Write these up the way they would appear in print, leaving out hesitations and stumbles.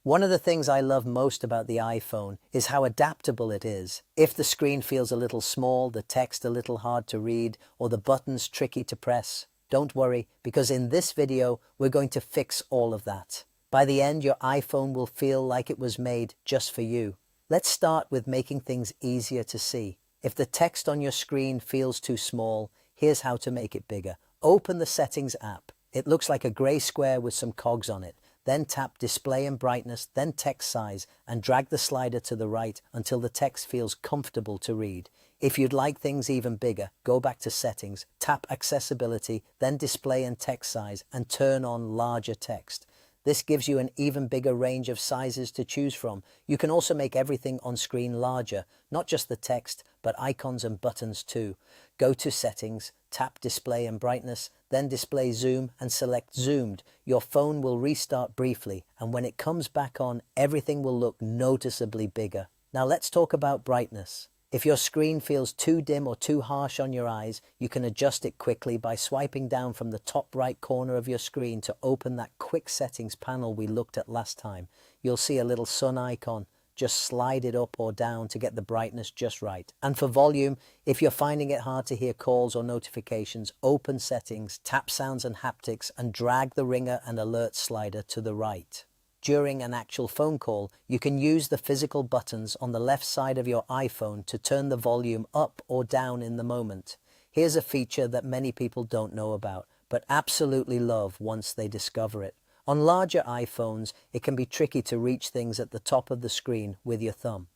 One of the things I love most about the iPhone is how adaptable it is. If the screen feels a little small, the text a little hard to read, or the buttons tricky to press, don't worry, because in this video, we're going to fix all of that. By the end, your iPhone will feel like it was made just for you. Let's start with making things easier to see. If the text on your screen feels too small, here's how to make it bigger. Open the Settings app. It looks like a gray square with some cogs on it. Then tap Display and Brightness, then Text Size, and drag the slider to the right until the text feels comfortable to read. If you'd like things even bigger, go back to Settings, tap Accessibility, then Display and Text Size, and turn on Larger Text. This gives you an even bigger range of sizes to choose from. You can also make everything on screen larger, not just the text, but icons and buttons too. Go to Settings, tap Display and Brightness, then Display Zoom and select Zoomed. Your phone will restart briefly, and when it comes back on, everything will look noticeably bigger. Now let's talk about brightness. If your screen feels too dim or too harsh on your eyes, you can adjust it quickly by swiping down from the top right corner of your screen to open that quick settings panel we looked at last time. You'll see a little sun icon. Just slide it up or down to get the brightness just right. And for volume, if you're finding it hard to hear calls or notifications, open Settings, tap Sounds and Haptics, and drag the ringer and alert slider to the right. During an actual phone call, you can use the physical buttons on the left side of your iPhone to turn the volume up or down in the moment. Here's a feature that many people don't know about, but absolutely love once they discover it. On larger iPhones, it can be tricky to reach things at the top of the screen with your thumb.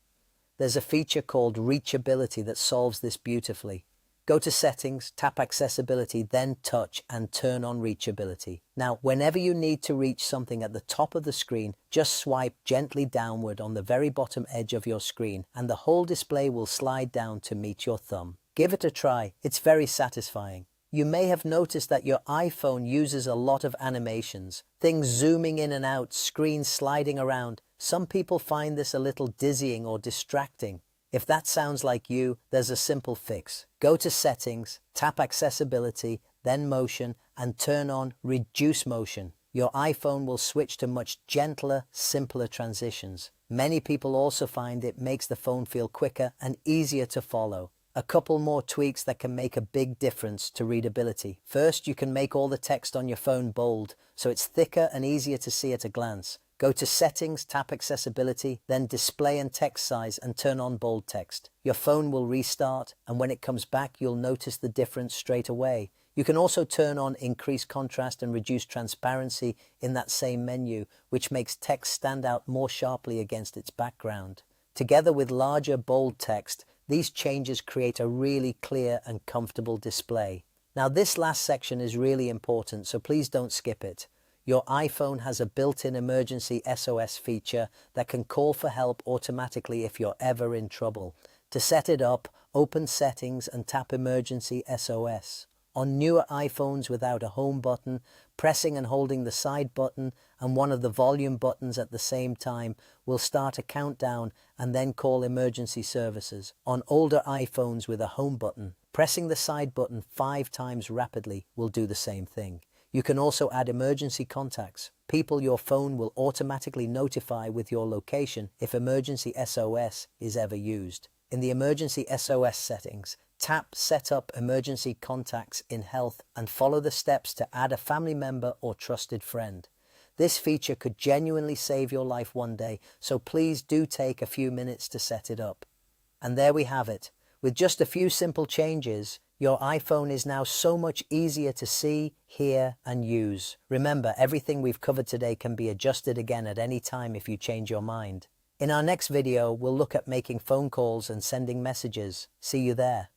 There's a feature called Reachability that solves this beautifully. Go to Settings, tap Accessibility, then Touch and turn on Reachability. Now, whenever you need to reach something at the top of the screen, just swipe gently downward on the very bottom edge of your screen and the whole display will slide down to meet your thumb. Give it a try. It's very satisfying. You may have noticed that your iPhone uses a lot of animations, things zooming in and out, screens sliding around. Some people find this a little dizzying or distracting. If that sounds like you, there's a simple fix. Go to Settings, tap Accessibility, then Motion, and turn on Reduce Motion. Your iPhone will switch to much gentler, simpler transitions. Many people also find it makes the phone feel quicker and easier to follow. A couple more tweaks that can make a big difference to readability. First, you can make all the text on your phone bold, so it's thicker and easier to see at a glance. Go to Settings, tap Accessibility, then Display and Text Size and turn on bold text. Your phone will restart, and when it comes back, you'll notice the difference straight away. You can also turn on Increase Contrast and Reduce Transparency in that same menu, which makes text stand out more sharply against its background. Together with larger, bold text, these changes create a really clear and comfortable display. Now, this last section is really important, so please don't skip it. Your iPhone has a built-in emergency SOS feature that can call for help automatically if you're ever in trouble. To set it up, open Settings and tap Emergency SOS. On newer iPhones without a home button, pressing and holding the side button and one of the volume buttons at the same time will start a countdown and then call emergency services. On older iPhones with a home button, pressing the side button 5 times rapidly will do the same thing. You can also add emergency contacts, people your phone will automatically notify with your location if emergency SOS is ever used. In the emergency SOS settings, tap Set up emergency contacts in Health and follow the steps to add a family member or trusted friend. This feature could genuinely save your life one day, so please do take a few minutes to set it up. And there we have it. With just a few simple changes, your iPhone is now so much easier to see, hear, and use. Remember, everything we've covered today can be adjusted again at any time if you change your mind. In our next video, we'll look at making phone calls and sending messages. See you there.